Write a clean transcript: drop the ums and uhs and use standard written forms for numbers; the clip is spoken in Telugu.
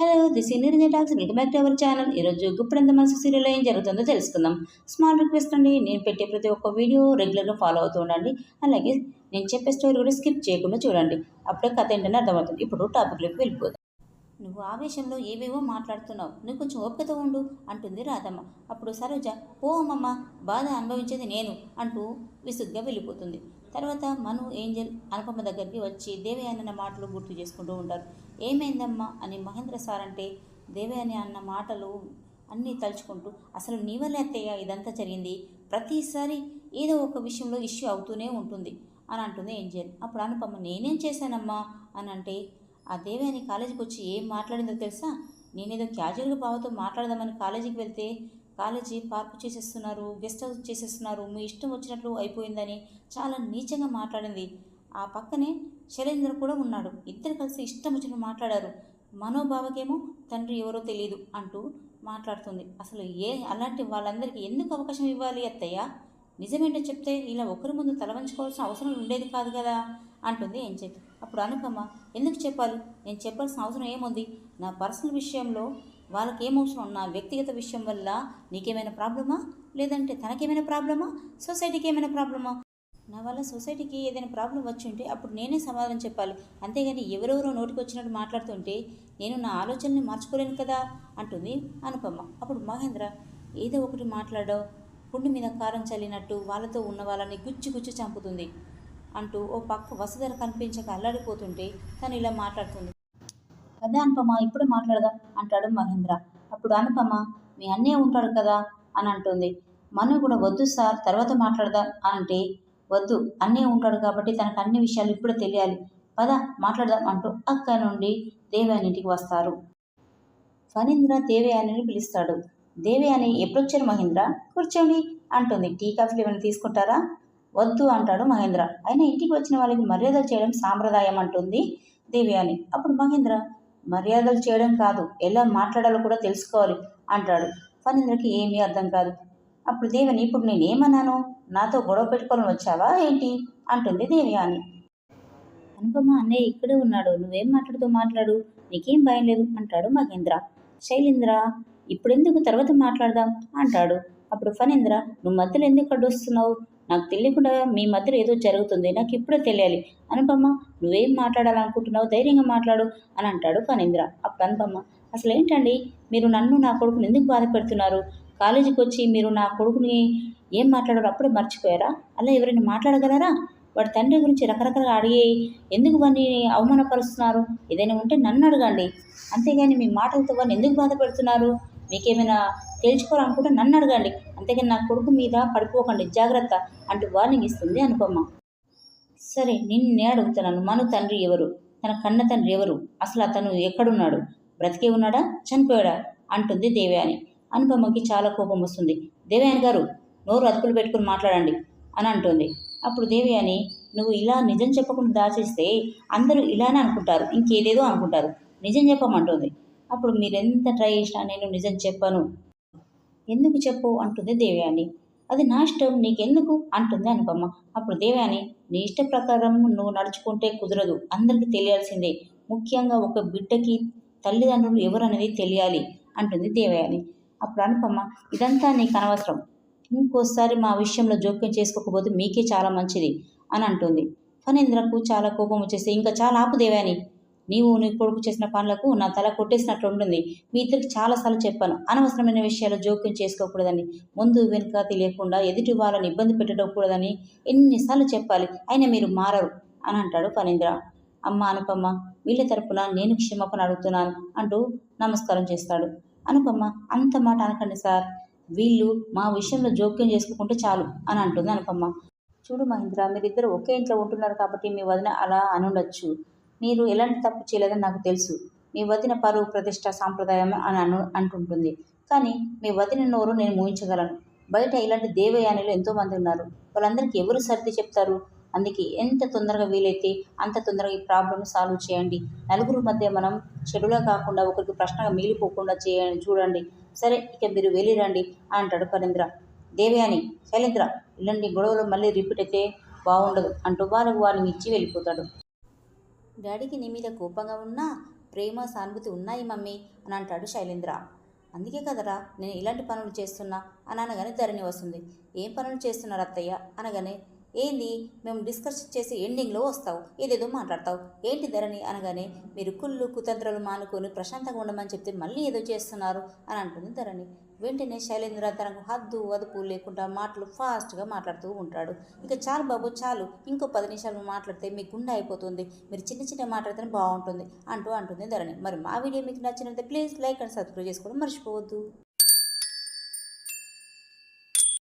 Hello, this is Niranja Talks. Welcome back to our channel. ఈరోజు గుప్పెడంత మనసు సీరియల్లో ఏం జరుగుతుందో తెలుసుకుందాం. స్మాల్ రిక్వెస్ట్ అండి, నేను పెట్టే ప్రతి ఒక్క వీడియో రెగ్యులర్గా ఫాలో అవుతూ ఉండండి. అలాగే నేను చెప్పే స్టోరీ కూడా స్కిప్ చేయకుండా చూడండి. అప్పుడే కథ ఏంటనే అర్థమవుతుంది. ఇప్పుడు టాపిక్లోకి వెళ్ళిపోతాం. నువ్వు ఆవేశంలో ఏవేవో మాట్లాడుతున్నావు, నువ్వు కొంచెం ఓపికతో ఉండు అంటుంది రాధమ్మ. అప్పుడు సరోజ, ఓ అమ్మమ్మ, బాధ అనుభవించేది నేను అంటూ విసుగ్గా వెళ్ళిపోతుంది. తర్వాత మను, ఏంజల్ అనుపమ దగ్గరికి వచ్చి దేవయాని అన్న మాటలు గుర్తు చేసుకుంటూ ఉంటారు. ఏమైందమ్మా అని మహేంద్ర సార్ అంటే దేవయాని అన్న మాటలు అన్నీ తలుచుకుంటూ, అసలు నీ వల్లే అత్తయ్య ఇదంతా జరిగింది, ప్రతిసారి ఏదో ఒక విషయంలో ఇష్యూ అవుతూనే ఉంటుంది అని అంటుంది ఏంజల్. అప్పుడు అనుపమ, నేనేం చేశానమ్మా అని అంటే, ఆ దేవయాని కాలేజీకి వచ్చి ఏం మాట్లాడిందో తెలుసా? నేనేదో క్యాజువల్గా బావతో మాట్లాడదామని కాలేజీకి వెళ్తే కాలేజీ పార్కు చేసేస్తున్నారు, గెస్ట్ హౌస్ చేసేస్తున్నారు, మీ ఇష్టం వచ్చినట్లు అయిపోయిందని చాలా నీచంగా మాట్లాడింది. ఆ పక్కనే శైలేంద్ర కూడా ఉన్నాడు. ఇద్దరు కలిసి ఇష్టం వచ్చినట్టు మాట్లాడారు. మనోబావకేమో తండ్రి ఎవరో తెలియదు అంటూ మాట్లాడుతుంది. అసలు అలాంటి వాళ్ళందరికీ ఎందుకు అవకాశం ఇవ్వాలి అత్తయ్య? నిజమేంటో చెప్తే ఇలా ఒకరి ముందు తల వంచుకోవాల్సిన అవసరం ఉండేది కాదు కదా అంటుంది ఏంజల్. అప్పుడు అనుపమ, ఎందుకు చెప్పాలి? నేను చెప్పాల్సిన అవసరం ఏముంది? నా పర్సనల్ విషయంలో వాళ్ళకి ఏమవసరం? నా వ్యక్తిగత విషయం వల్ల నీకేమైనా ప్రాబ్లమా, లేదంటే తనకేమైనా ప్రాబ్లమా, సొసైటీకి ఏమైనా ప్రాబ్లమా? నా వల్ల సొసైటీకి ఏదైనా ప్రాబ్లం వచ్చి ఉంటే అప్పుడు నేనే సమాధానం చెప్పాలి. అంతేగాని ఎవరెవరో నోటికి వచ్చినట్టు మాట్లాడుతుంటే నేను నా ఆలోచనని మార్చుకోలేను కదా అంటుంది అనుపమ. అప్పుడు మహేంద్ర, ఏదో ఒకటి మాట్లాడో పుండు మీద కారం చల్లినట్టు వాళ్ళతో ఉన్న వాళ్ళని గుచ్చి గుచ్చి చంపుతుంది అంటూ ఓ పక్క వసుధర కనిపించక అల్లాడిపోతుంటే తను ఇలా మాట్లాడుతుంది. కదా అనుపమ, ఇప్పుడు మాట్లాడదాం అంటాడు మహేంద్ర. అప్పుడు అనుపమ, మీ అన్నయ్య ఉంటాడు కదా అని అంటుంది. మను కూడా, వద్దు సార్ తర్వాత మాట్లాడదాం అని అంటే, వద్దు, అన్నయ్య ఉంటాడు కాబట్టి తనకు అన్ని విషయాలు ఇప్పుడే తెలియాలి, పద మాట్లాడదాం అంటూ అక్క నుండి దేవయాని ఇంటికి వస్తారు. ఫణీంద్ర దేవయానిని పిలుస్తాడు. దేవయాని, ఎప్పుడొచ్చారు మహేంద్ర? కూర్చోండి అంటుంది. టీ కాఫీలు ఏమైనా తీసుకుంటారా? వద్దు అంటాడు మహేంద్ర. అయినా ఇంటికి వచ్చిన వాళ్ళకి మర్యాదలు చేయడం సాంప్రదాయం అంటుంది దేవయాని. అప్పుడు మహేంద్ర, మర్యాదలు చేయడం కాదు, ఎలా మాట్లాడాలో కూడా తెలుసుకోవాలి అంటాడు. ఫణీంద్రకి ఏమీ అర్థం కాదు. అప్పుడు దేవయాని, ఇప్పుడు నేనేమన్నాను? నాతో గొడవ పెట్టుకోవాలని వచ్చావా ఏంటి అంటుంది దేవయాని. అనుపమ, అన్నయ్య ఇక్కడే ఉన్నాడు, నువ్వేం మాట్లాడు, నీకేం భయం లేదు అంటాడు మహేంద్ర. శైలేంద్ర, ఇప్పుడెందుకు, తర్వాత మాట్లాడదాం అంటాడు. అప్పుడు ఫణీంద్ర, నువ్వు మధ్యలో ఎందుకు అడ్డొస్తున్నావు? నాకు తెలియకుండా మీ మధ్యలో ఏదో జరుగుతుంది, నాకు ఇప్పుడే తెలియాలి. అనుపమ, నువ్వేం మాట్లాడాలనుకుంటున్నావు, ధైర్యంగా మాట్లాడు అని అంటాడు ఫణీంద్ర. అప్పుడు అనుపమ, అసలు ఏంటండి మీరు నన్ను నా కొడుకుని ఎందుకు బాధ పెడుతున్నారు? కాలేజీకి వచ్చి మీరు నా కొడుకుని ఏం మాట్లాడారో అప్పుడే మర్చిపోయారా? అలా ఎవరైనా మాట్లాడగలరా? వాడి తండ్రి గురించి రకరకాలుగా అడిగి ఎందుకు వాడిని అవమానపరుస్తున్నారు? ఏదైనా ఉంటే నన్ను అడగండి, అంతేగాని మీ మాటలతో వాడిని ఎందుకు బాధ పెడుతున్నారు? మీకేమైనా తేల్చుకోవాలనుకుంటే నన్ను అడగండి, అంతేగాని నా కొడుకు మీద పడిపోకండి, జాగ్రత్త అంటూ వార్నింగ్ ఇస్తుంది అనుపమ. సరే, నిన్నే అడుగుతున్నాను, మను తండ్రి ఎవరు? తన కన్న తండ్రి ఎవరు? అసలు అతను ఎక్కడున్నాడు? బ్రతికే ఉన్నాడా, చనిపోయాడా అంటుంది దేవయాని. అనుపమకి చాలా కోపం వస్తుంది. దేవయాని గారు, నోరు అదుపులు పెట్టుకుని మాట్లాడండి అని అంటుంది. అప్పుడు దేవయాని, నువ్వు ఇలా నిజం చెప్పకుండా దాచేస్తే అందరూ ఇలానే అనుకుంటారు, ఇంకేదేదో అనుకుంటారు, నిజం చెప్పమంటుంది. అప్పుడు మీరెంత ట్రై చేసినా నేను నిజం చెప్పను. ఎందుకు చెప్పు అంటుంది దేవయాని. అది నా ఇష్టం, నీకెందుకు అంటుంది అనుపమ. అప్పుడు దేవయాని, నీ ఇష్ట ప్రకారం నువ్వు నడుచుకుంటే కుదరదు, అందరికీ తెలియాల్సిందే, ముఖ్యంగా ఒక బిడ్డకి తల్లిదండ్రులు ఎవరు అనేది తెలియాలి అంటుంది దేవయాని. అప్పుడు అనుపమ, ఇదంతా నీకు అనవసరం, ఇంకోసారి మా విషయంలో జోక్యం చేసుకోకపోతే మీకే చాలా మంచిది అని అంటుంది. ఫణీంద్రకు చాలా కోపం వచ్చేసి, ఇంకా చాలా ఆపు దేవయాని, నీవు నీ కొడుకు చేసిన పనులకు నా తల కొట్టేసినట్లు ఉంటుంది. మీ ఇద్దరికి చాలాసార్లు చెప్పాను, అనవసరమైన విషయాలు జోక్యం చేసుకోకూడదని, ముందు వెనుక తెలియకుండా ఎదుటి వాళ్ళని ఇబ్బంది పెట్టకూడదని ఎన్నిసార్లు చెప్పాలి, అయినా మీరు మారరు అని అంటాడు ఫణీంద్ర. అమ్మ అనుపమ, వీళ్ళ తరపున నేను క్షమాపణ అడుగుతున్నాను అంటూ నమస్కారం చేస్తాడు. అనుపమ, అంత మాట అనకండి సార్, వీళ్ళు మా విషయంలో జోక్యం చేసుకోకుంటే చాలు అని అంటుంది అనుపమ. చూడు మహేంద్ర, మీరిద్దరు ఒకే ఇంట్లో ఉంటున్నారు కాబట్టి మీ వదిన అలా అనుండొచ్చు, మీరు ఎలాంటి తప్పు చేయలేదని నాకు తెలుసు, మీ వదిన పరువు ప్రతిష్ట సాంప్రదాయం అని అంటుంటుంది. కానీ మీ వదిన నోరు నేను ఊహించగలను. బయట ఇలాంటి దేవయానిలు ఎంతోమంది ఉన్నారు, వాళ్ళందరికీ ఎవరు సర్ది చెప్తారు? అందుకే ఎంత తొందరగా వీలైతే అంత తొందరగా ఈ ప్రాబ్లమ్ సాల్వ్ చేయండి. నలుగురు మధ్య మనం చెడులా కాకుండా ఒకరికి ప్రశ్నగా మిగిలిపోకుండా చూడండి. సరే, ఇక మీరు వెళ్ళిరండి అంటాడు ఫణీంద్ర. దేవయాని, శైలేంద్ర, ఇలాంటి గొడవలు మళ్ళీ రిపీట్ అయితే బాగుండదు అంటూ వాళ్ళకు వారిని ఇచ్చి వెళ్ళిపోతాడు. డాడీకి నీ మీద కోపంగా ఉన్నా ప్రేమ సానుభూతి ఉన్నాయి మమ్మీ అని అంటాడు శైలేంద్ర. అందుకే కదరా నేను ఇలాంటి పనులు చేస్తున్నా అని అనగానే ధరణి వస్తుంది. ఏం పనులు చేస్తున్నారు అత్తయ్య అనగానే, ఏంది మేము డిస్కస్ చేసి ఎండింగ్లో వస్తావు, ఏదేదో మాట్లాడతావు ఏంటి ధరణి అనగానే, మీరు కుళ్ళు కుతంత్రాలు మానుకొని ప్రశాంతంగా ఉండమని చెప్తే మళ్ళీ ఏదో చేస్తున్నారు అని అంటుంది ధరణి. వెంటనే శైలేంద్ర తనకు హద్దు అదుపు లేకుండా మాటలు ఫాస్ట్గా మాట్లాడుతూ ఉంటాడు. ఇక చాలు బాబు చాలు, ఇంకో 10 నిమిషాలు మాట్లాడితే మీ గుండె అయిపోతుంది, మీరు చిన్న చిన్న మాట్లాడితేనే బాగుంటుంది అంటుంది ధరణి. మరి మా వీడియో మీకు నచ్చినట్లయితే ప్లీజ్ లైక్ అండ్ సబ్స్క్రైబ్ చేసుకోవడం మర్చిపోవద్దు.